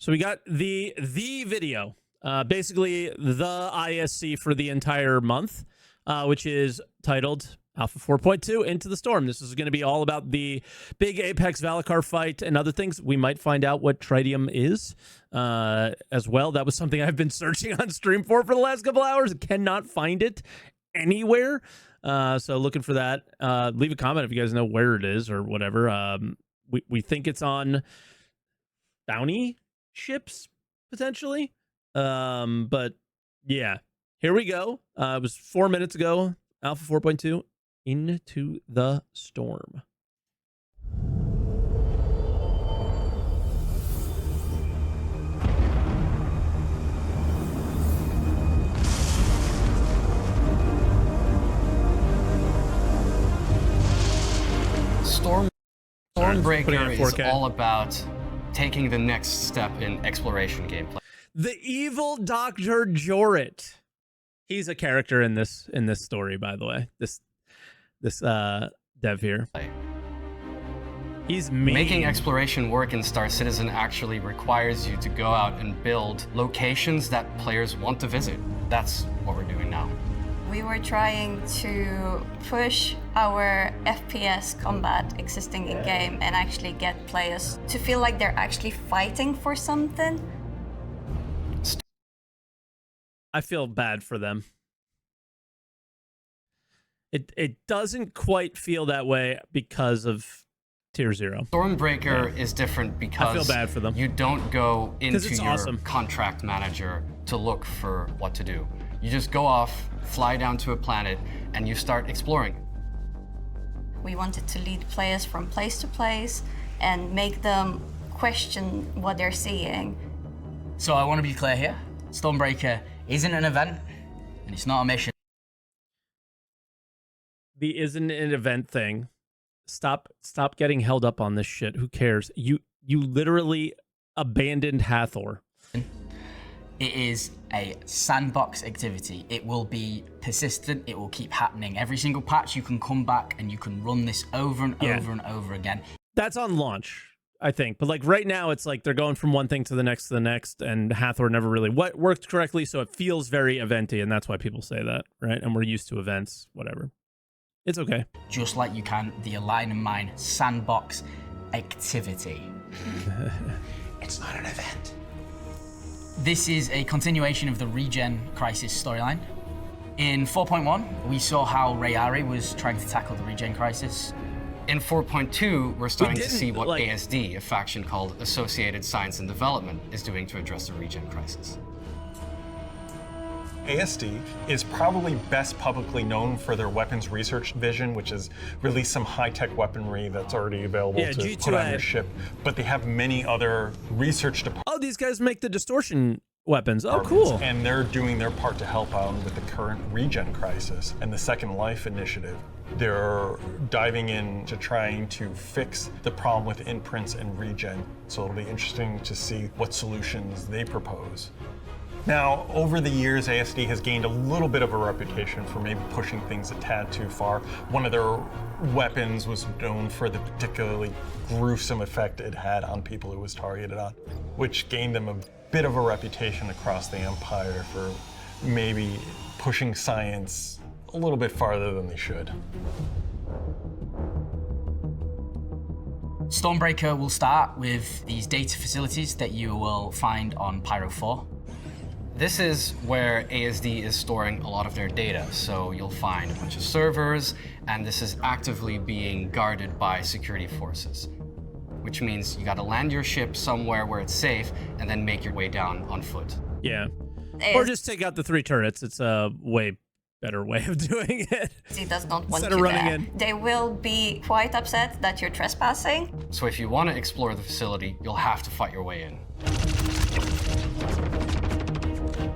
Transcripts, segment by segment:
So we got the video, basically the ISC for the entire month, which is titled Alpha 4.2 Into the Storm. This is going to be all about the big Apex Valakar fight and other things. We might find out what tritium is as well. That was something I've been searching on stream for the last couple hours. Cannot find it anywhere. So looking for that. Leave a comment if you guys know where it is or whatever. We think it's on bounty ships potentially. But yeah, here we go. It was 4 minutes ago. Alpha 4.2 Into the Storm. Stormbreaker is all about taking the next step in exploration gameplay. The evil Dr. Jorrit. He's a character in this story, by the way. This dev here. He's mean. Making exploration work in Star Citizen actually requires you to go out and build locations that players want to visit. That's what we're doing now. We were trying to push our FPS combat existing in-game and actually get players to feel like they're actually fighting for something. I feel bad for them. It doesn't quite feel that way because of Tier 0. Stormbreaker is different because I feel bad for them. You don't go into your awesome. contract manager to look for what to do. You just go off, fly down to a planet, and you start exploring. We wanted to lead players from place to place and make them question what they're seeing. So I want to be clear here. Stormbreaker isn't an event, and it's not a mission. The isn't an event thing. Stop getting held up on this shit. Who cares? You literally abandoned Hathor. It is a sandbox activity. It will be persistent. It will keep happening. Every single patch, you can come back and you can run this over and over and over again. That's on launch, I think. But like right now, it's like they're going from one thing to the next, and Hathor never really worked correctly, so it feels very eventy, and that's why people say that, right? And we're used to events, whatever. It's okay. Just like you can the Align and Mine sandbox activity. It's not an event. This is a continuation of the Regen Crisis storyline. In 4.1, we saw how Rayari was trying to tackle the Regen Crisis. In 4.2, we're starting to see what ASD, a faction called Associated Science and Development, is doing to address the Regen crisis. ASD is probably best publicly known for their weapons research division, which has released some high-tech weaponry that's already available to G2A. put on your ship. But they have many other research departments. Oh, these guys make the distortion weapons. Oh, cool. And they're doing their part to help out with the current Regen crisis and the Second Life initiative. They're diving into trying to fix the problem with imprints and regen. So it'll be interesting to see what solutions they propose. Now, over the years, ASD has gained a little bit of a reputation for maybe pushing things a tad too far. One of their weapons was known for the particularly gruesome effect it had on people it was targeted on, which gained them a bit of a reputation across the Empire for maybe pushing science a little bit farther than they should. Stormbreaker will start with these data facilities that you will find on Pyro 4. This is where ASD is storing a lot of their data. So you'll find a bunch of servers, and this is actively being guarded by security forces, which means you gotta land your ship somewhere where it's safe and then make your way down on foot. Yeah. Or just take out the 3 turrets. It's a way better way of doing it. He does not want Instead you of running there. in. They will be quite upset that you're trespassing. So if you want to explore the facility, you'll have to fight your way in.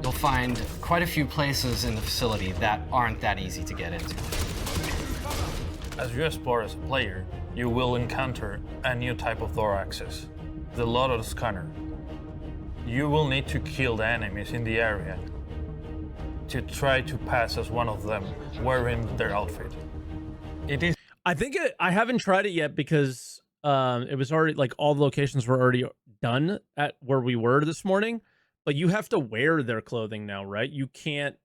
You'll find quite a few places in the facility that aren't that easy to get into. As you explore as a player, you will encounter a new type of door access, the Lotus Scanner. You will need to kill the enemies in the area to try to pass as one of them wearing their outfit. It is. I think I haven't tried it yet because it was already like all the locations were already done at where we were this morning, but you have to wear their clothing now, right? You can't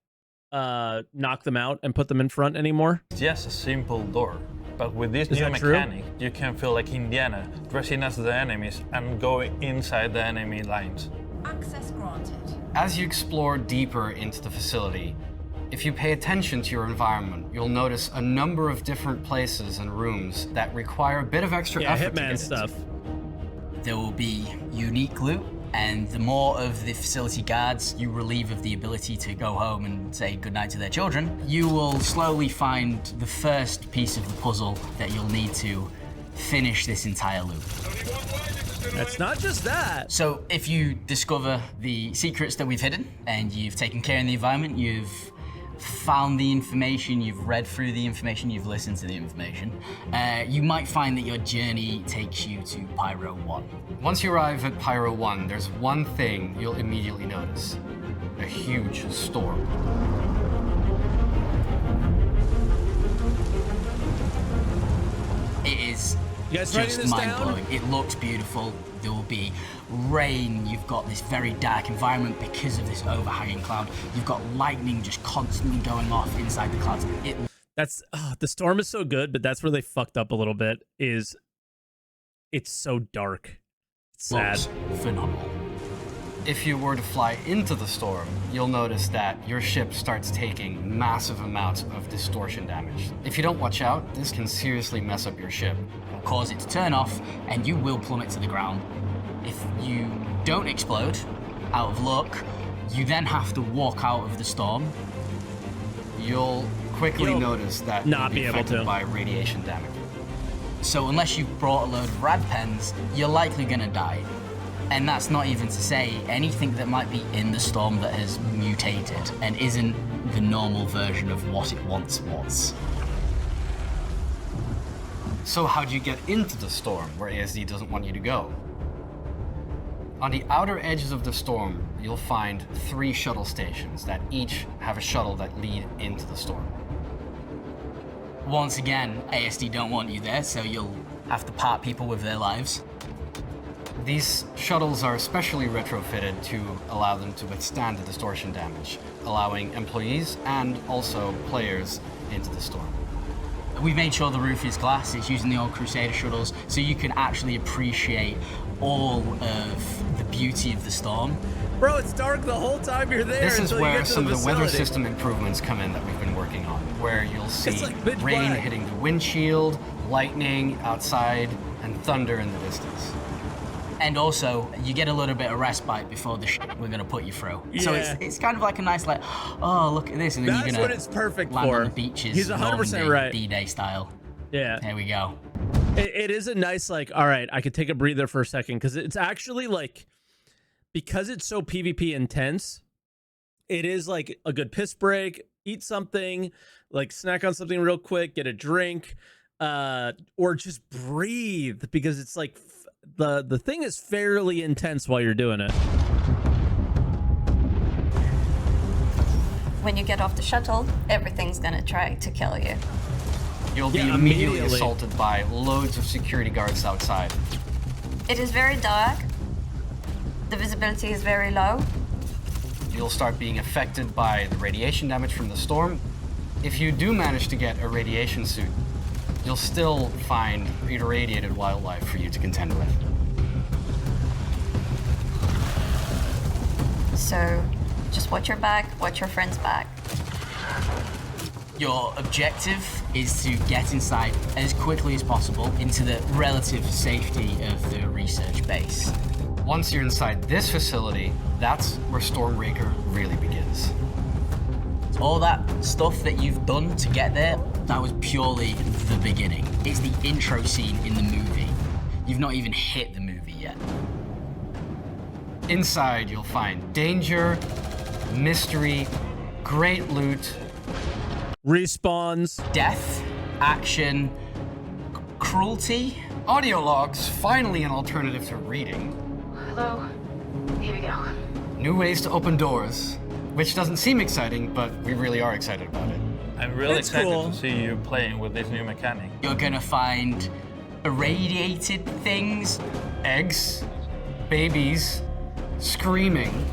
knock them out and put them in front anymore. It's just a simple door. But with this Is new that true? mechanic, you can feel like Indiana, dressing as the enemies and go inside the enemy lines. Access granted. As you explore deeper into the facility, if you pay attention to your environment, you'll notice a number of different places and rooms that require a bit of extra Yeah, effort to Hitman get stuff. into. There will be unique loot, and the more of the facility guards you relieve of the ability to go home and say goodnight to their children, you will slowly find the first piece of the puzzle that you'll need to finish this entire loop. It's not just that. So if you discover the secrets that we've hidden and you've taken care of the environment, you've found the information, you've read through the information, you've listened to the information, you might find that your journey takes you to Pyro 1. Once you arrive at Pyro 1, there's one thing you'll immediately notice. A huge storm. It is You guys writing just this down? mind-blowing. It looks beautiful. There will be rain. You've got this very dark environment because of this overhanging cloud. You've got lightning just constantly going off inside the clouds. That's the storm is so good, but that's where they fucked up a little bit. Is it's so dark. It's sad. Looks phenomenal. If you were to fly into the storm, you'll notice that your ship starts taking massive amounts of distortion damage. If you don't watch out, this can seriously mess up your ship. It'll cause it to turn off, and you will plummet to the ground. If you don't explode, out of luck, you then have to walk out of the storm. You'll quickly You'll notice that not you'll be able affected to. by radiation damage. So unless you've brought a load of rad pens, you're likely gonna die. And that's not even to say anything that might be in the storm that has mutated and isn't the normal version of what it once was. So how'd you get into the storm where ASD doesn't want you to go? On the outer edges of the storm, you'll find 3 shuttle stations that each have a shuttle that lead into the storm. Once again, ASD don't want you there, so you'll have to part people with their lives. These shuttles are specially retrofitted to allow them to withstand the distortion damage, allowing employees and also players into the storm. We've made sure the roof is glass. It's using the old Crusader shuttles, so you can actually appreciate all of the beauty of the storm. Bro, it's dark the whole time you're there. This is until you where get to some of the weather facility. system improvements come in that we've been working on, where you'll see like pitch rain black. hitting the windshield, lightning outside, and thunder in the distance. And also, you get a little bit of respite before the we're gonna put you through. So Yeah. it's kind of like a nice like, oh look at this, and then That's you're gonna what it's perfect land for. on the beaches. He's 100% Normandy, right. D-Day style. Yeah. There we go. It is a nice, like, all right, I could take a breather for a second, because it's actually like, because it's so PvP intense, it is like a good piss break, eat something, like snack on something real quick, get a drink, or just breathe, because it's like the thing is fairly intense while you're doing it. When you get off the shuttle, everything's gonna try to kill you. You'll be Yeah, immediately immediately. assaulted by loads of security guards outside. It is very dark. The visibility is very low. You'll start being affected by the radiation damage from the storm. If you do manage to get a radiation suit, you'll still find irradiated wildlife for you to contend with. So just watch your back, watch your friend's back. Your objective is to get inside as quickly as possible into the relative safety of the research base. Once you're inside this facility, that's where Stormbreaker really begins. All that stuff that you've done to get there, that was purely the beginning. It's the intro scene in the movie. You've not even hit the movie yet. Inside, you'll find danger, mystery, great loot, Respawns. Death, action, cruelty. audio logs, finally an alternative to reading, Hello. Here we go. new ways to open doors, which doesn't seem exciting, but we really are excited about it. I'm really It's excited cool. to see you playing with this new mechanic. You're gonna find irradiated things. Eggs, babies screaming.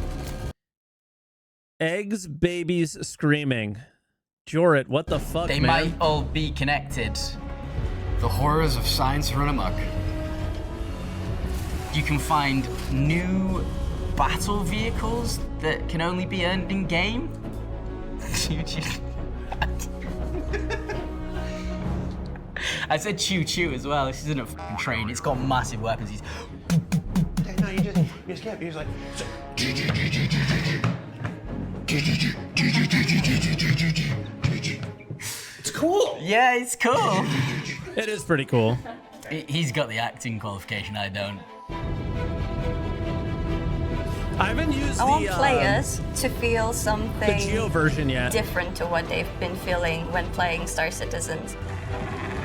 Eggs, babies, screaming. Jorrit, what the fuck, They man? might all be connected. The horrors of science run amok. You can find new battle vehicles that can only be earned in game. I said choo choo as well. This isn't a fucking train. It's got massive weapons. He's No, you just can't. You're just like. It's cool. yeah, it's cool. It is pretty cool. He's got the acting qualification. I don't. I haven't used I want the players to feel the something Geo version yet. different to what they've been feeling when playing Star Citizens.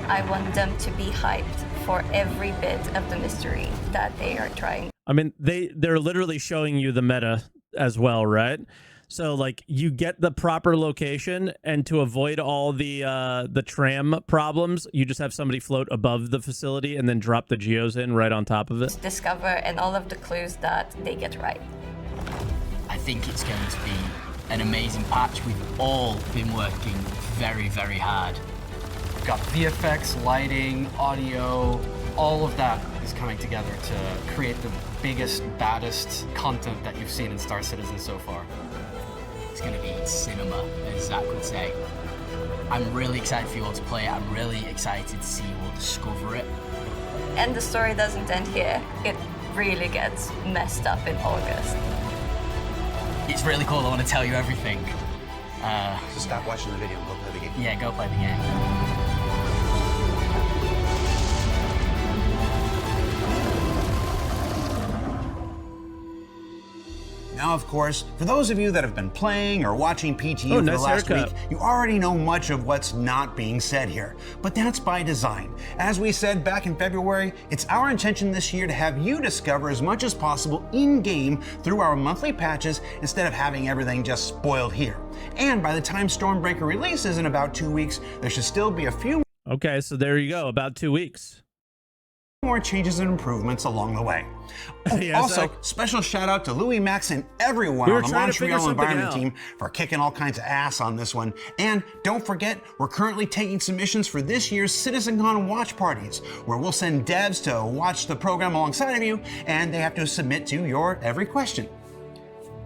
I want them to be hyped for every bit of the mystery that they are trying. I mean, they're literally showing you the meta as well, right? So like you get the proper location, and to avoid all the tram problems, you just have somebody float above the facility and then drop the geos in right on top of it. Discover and all of the clues that they get right. I think it's going to be an amazing patch. We've all been working very, very hard. We've got VFX, lighting, audio, all of that is coming together to create the biggest, baddest content that you've seen in Star Citizen so far. It's going to be cinema, as Zach would say. I'm really excited for you all to play it. I'm really excited to see you all discover it. And the story doesn't end here. It really gets messed up in August. It's really cool. I want to tell you everything. So stop watching the video and go play the game. Yeah, go play the game. Now, of course, for those of you that have been playing or watching PTU for the nice last haircut. week, you already know much of what's not being said here. But that's by design. As we said back in February, it's our intention this year to have you discover as much as possible in-game through our monthly patches instead of having everything just spoiled here. And by the time Stormbreaker releases in about 2 weeks, there should still be a few Okay, so there you go. About 2 weeks. more changes and improvements along the way. Oh, Yeah, also, Zach. special shout out to Louis, Max, and everyone We were on the trying to figure Montreal something Environment out. team for kicking all kinds of ass on this one. And don't forget, we're currently taking submissions for this year's CitizenCon watch parties, where we'll send devs to watch the program alongside of you, and they have to submit to your every question.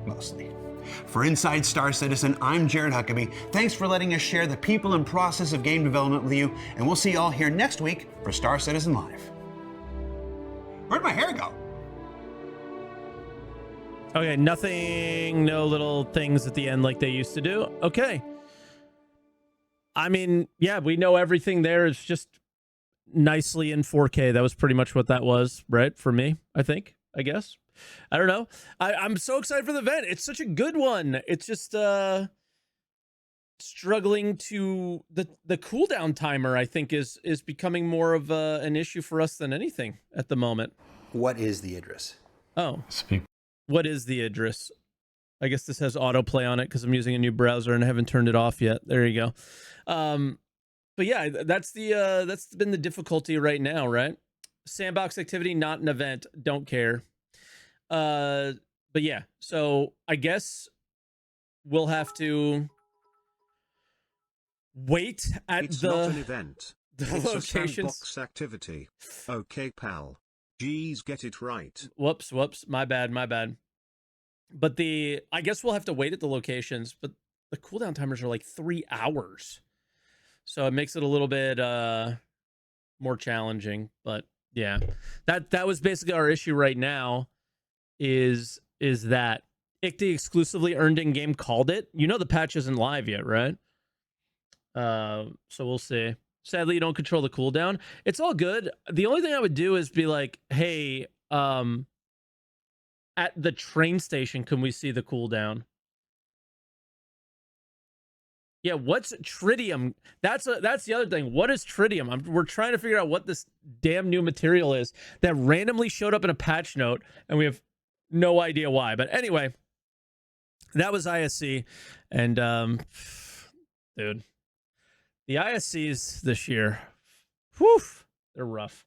Mostly. For Inside Star Citizen, I'm Jared Huckabee. Thanks for letting us share the people and process of game development with you, and we'll see you all here next week for Star Citizen Live. Where'd my hair go? Okay, nothing, no little things at the end like they used to do. Okay. I mean, yeah, we know everything there is just nicely in 4K. That was pretty much what that was, right? For me, I guess. I don't know. I'm so excited for the event. It's such a good one. It's just struggling to the cooldown timer, I think, is becoming more of an issue for us than anything at the moment. What is the Idris? Oh. What is the Idris? I guess this has autoplay on it because I'm using a new browser and I haven't turned it off yet. There you go. But yeah, that's been the difficulty right now, right? Sandbox activity, not an event. Don't care. But yeah, so I guess we'll have to wait at It's the not an event. the It's a locations. sandbox activity. Okay, pal. Geez, get it right. Whoops, my bad. But I guess we'll have to wait at the locations, but the cooldown timers are like 3 hours. So it makes it a little bit more challenging, but yeah. That was basically our issue right now is that ICTY exclusively earned in game called it. You know the patch isn't live yet, right? So we'll see. Sadly, you don't control the cooldown. It's all good. The only thing I would do is be like, hey, at the train station, can we see the cooldown? Yeah, what's tritium? That's the other thing. What is tritium? We're trying to figure out what this damn new material is that randomly showed up in a patch note, and we have no idea why. But anyway, that was ISC, and dude, the ISCs this year, whew, they're rough.